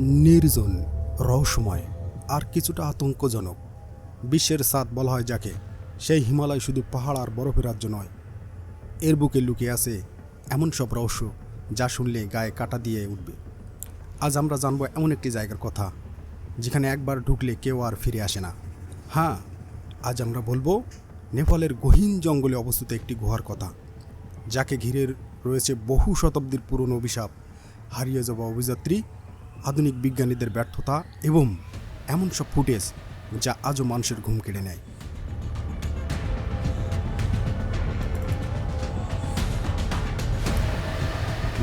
নির্জন, রহস্যময় আর কিছুটা আতঙ্কজনক। বিশ্বের সাত বলা হয় যাকে, সেই হিমালয় শুধু পাহাড় আর বরফের রাজ্য নয়, এর বুকে লুকিয়ে আছে এমন সব রহস্য যা শুনলে গায়ে কাটা দিয়ে উঠবে। আজ আমরা জানবো এমন একটি জায়গার কথা যেখানে একবার ঢুকলে কেউ আর ফিরে আসে না। হ্যাঁ, আজ আমরা বলবো নেপালের গহীন জঙ্গলে অবস্থিত একটি গুহার কথা, যাকে ঘিরে রয়েছে বহু শতাব্দীর পুরনো অভিশাপ, হারিয়ে যাওয়া অভিযাত্রী, আধুনিক বিজ্ঞানীদের ব্যর্থতা এবং এমন সব ফুটেজ যা আজও মানুষের ঘুম কেড়ে নেয়।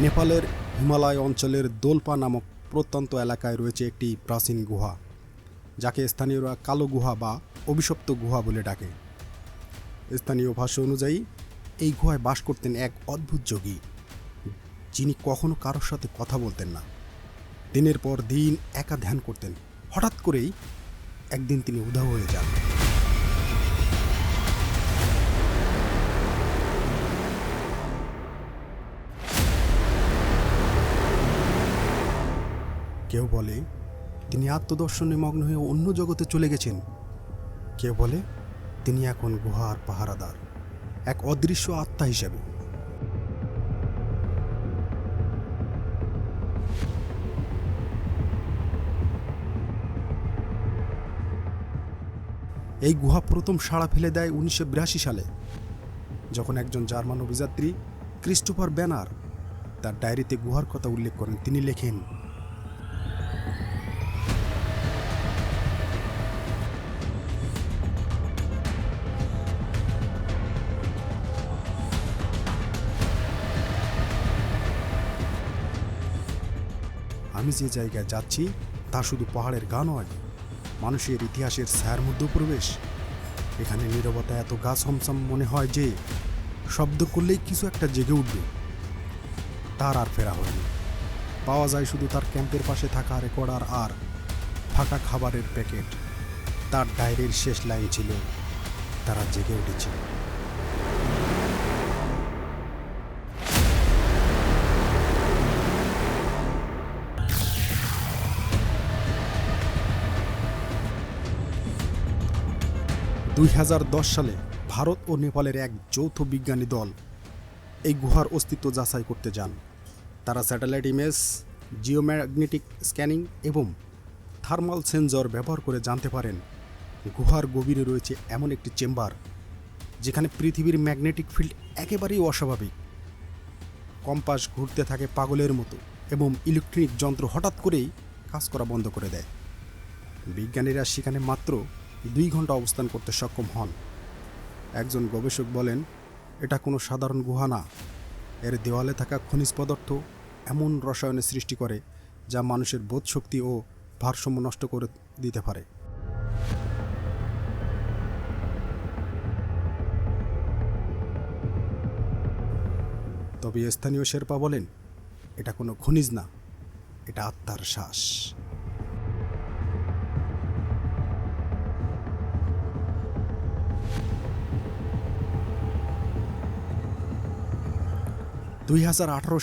নেপালের হিমালয় অঞ্চলের দোলপা নামক প্রত্যন্ত এলাকায় রয়েছে একটি প্রাচীন গুহা, যাকে স্থানীয়রা কালো গুহা বা অভিশপ্ত গুহা বলে ডাকে। স্থানীয় ভাষ্য অনুযায়ী এই গুহায় বাস করতেন এক অদ্ভুত যোগী, যিনি কখনো কারোর সাথে কথা বলতেন না। দিনের পর দিন একা ধ্যান করতেন। হঠাৎ করেই একদিন তিনি উধাও হয়ে যান। কেউ বলে তিনি আত্মদর্শনে মগ্ন হয়ে অন্য জগতে চলে গেছেন। কেউ বলে তিনি এখন গুহার পাহারাদার, এক অদৃশ্য আত্মা হিসেবে। এই গুহা প্রথম সাড়া ফেলে দেয় 1982 সালে, যখন একজন জার্মান অভিযাত্রী ক্রিস্টোফার ব্যানার তার ডায়েরিতে গুহার কথা উল্লেখ করেন। তিনি লেখেন, আমি যে জায়গায় যাচ্ছি তা শুধু পাহাড়ের গা নয়, মানুষের ইতিহাসের ছায়ার মধ্যেও প্রবেশ। এখানে নীরবতা এত গা ছমছম মনে হয় যে শব্দ করলেই কিছু একটা জেগে উঠবে। তার আর ফেরা হয়নি। পাওয়া যায় শুধু তার ক্যাম্পের পাশে থাকা রেকর্ডার আর ফাঁকা খাবারের প্যাকেট। তার ডায়েরির শেষ লাইন ছিল, তারা জেগে উঠেছে। সালে ভারত ও নেপালের এক যৌথ বিজ্ঞানী দল এই গুহার অস্তিত্ব যাচাই করতে যান। তারা স্যাটেলাইট ইমেজ, জিওম্যাগনেটিক স্ক্যানিং এবং থার্মাল সেন্সর ব্যবহার করে জানতে পারেন গুহার গভীরে রয়েছে এমন একটি চেম্বার যেখানে পৃথিবীর ম্যাগনেটিক ফিল্ড একেবারেই অস্বাভাবিক। কম্পাস ঘুরতে থাকে পাগলের মতো এবং ইলেকট্রনিক যন্ত্র হঠাৎ করেই কাজ করা বন্ধ করে দেয়। বিজ্ঞানীরা সেখানে মাত্র 2 ঘন্টা অবস্থান করতে সক্ষম হন। একজন গবেষক বলেন, এটা কোনো সাধারণ গুহা না, এর দেওয়ালে থাকা খনিজ পদার্থ এমন রসায়নের সৃষ্টি করে যা মানুষের বোধশক্তি ও ভারসাম্য নষ্ট করে দিতে পারে। তবে স্থানীয় শেরপা বলেন, এটা কোনো খনিজ না, এটা আত্মার শ্বাস।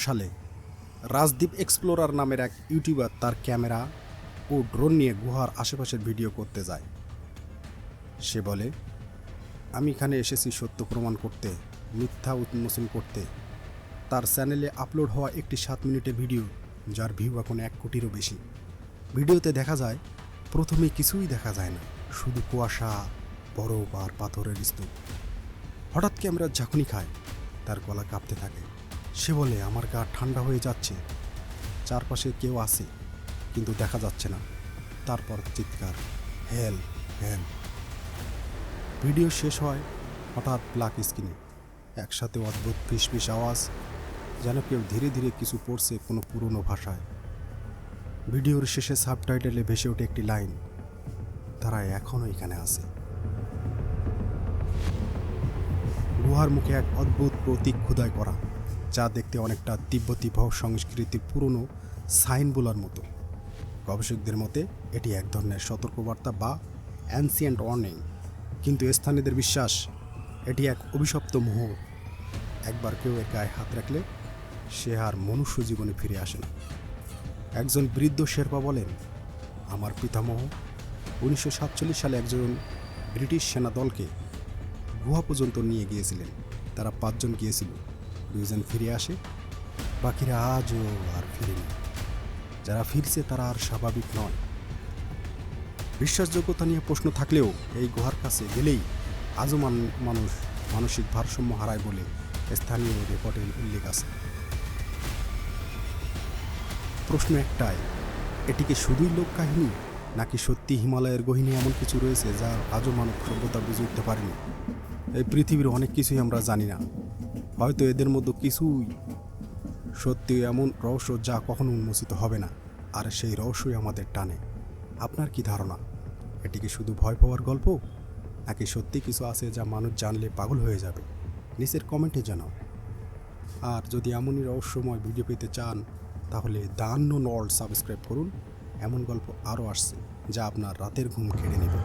সালে রাজদীপ এক্সপ্লোরার নামের এক ইউটিউবার তার ক্যামেরা ও ড্রোন নিয়ে গুহার আশেপাশের ভিডিও করতে যায়। সে বলে, আমি এখানে এসেছি সত্য প্রমাণ করতে, মিথ্যা উন্মোচন করতে। তার চ্যানেলে আপলোড হওয়া একটি 7 মিনিটের ভিডিও, যার ভিউ এখন 1 কোটিরও বেশি। ভিডিওতে দেখা যায় প্রথমে কিছুই দেখা যায় না, শুধু কুয়াশা, বরফ আর পাথরের স্তূপ। হঠাৎ ক্যামেরা ঝাঁকুনি খায়, তার গলা কাঁপতে থাকে। সে বলে, আমার গা ঠান্ডা হয়ে যাচ্ছে, চারপাশে কেউ আছে কিন্তু দেখা যাচ্ছে না। তারপর চিৎকার, হেল হেল। ভিডিও শেষ হয় হঠাৎ ব্ল্যাক স্ক্রিনে, একসাথে অদ্ভুত ফিসফিস আওয়াজ, যেন কেউ ধীরে ধীরে কিছু পড়ছে কোনো পুরনো ভাষায়। ভিডিওর শেষে সাবটাইটেলে ভেসে ওঠে একটি লাইন, তারা এখনও এখানে আছে। গুহার মুখে এক অদ্ভুত প্রতীক খোদাই করা, যা দেখতে অনেকটা তিব্বতী সংস্কৃতির পুরনো সাইন বোলার মতো। গবেষকদের মতে এটি এক ধরনের সতর্কবার্তা বা অ্যানসিয়েন্ট ওয়ার্নিং, কিন্তু স্থানীয়দের বিশ্বাস এটি এক অভিশপ্ত মোহর। একবার কেউ এর গায়ে হাত রাখলে সে আর মনুষ্য জীবনে ফিরে আসে না। একজন বৃদ্ধ শেরপা বলেন, আমার পিতামহ 1947 সালে একজন ব্রিটিশ সেনা দলকে গুহা পর্যন্ত নিয়ে গিয়েছিলেন। তারা 5 জন গিয়েছিল, 2 জন ফিরে আসে, বাকিরা আজও আর ফিরেনি। যারা ফিরছে তারা আর স্বাভাবিক নয়। বিশ্বাসযোগ্যতা নিয়ে প্রশ্ন থাকলেও এই গুহার কাছে গেলেই আজও মানুষ মানসিক ভারসাম্য হারায় বলে স্থানীয় রিপোর্টের উল্লেখ আছে। প্রশ্ন একটাই, এটি কি শুধুই লোক কাহিনী, নাকি সত্যি হিমালয়ের গহীনে এমন কিছু রয়েছে যা আজও মানব সভ্যতা বুঝে উঠতে পারেনি? এই পৃথিবীর অনেক কিছুই আমরা জানি না, হয়তো এদের মধ্যে কিছুই সত্যি এমন রহস্য যা কখনো উন্মোচিত হবে না, আর সেই রহস্যই আমাদের টানে। আপনার কি ধারণা, এটি কি শুধু ভয় পাওয়ার গল্প, নাকি সত্যি কিছু আছে যা মানুষ জানলে পাগল হয়ে যাবে? নিচের কমেন্টে জানাও। আর যদি এমনই রহস্যময় ভিডিও পেতে চান তাহলে দ্য আননোন ওয়ার্ল্ড সাবস্ক্রাইব করুন। এমন গল্প আরও আসছে যা আপনার রাতের ঘুম কেড়ে নেবে।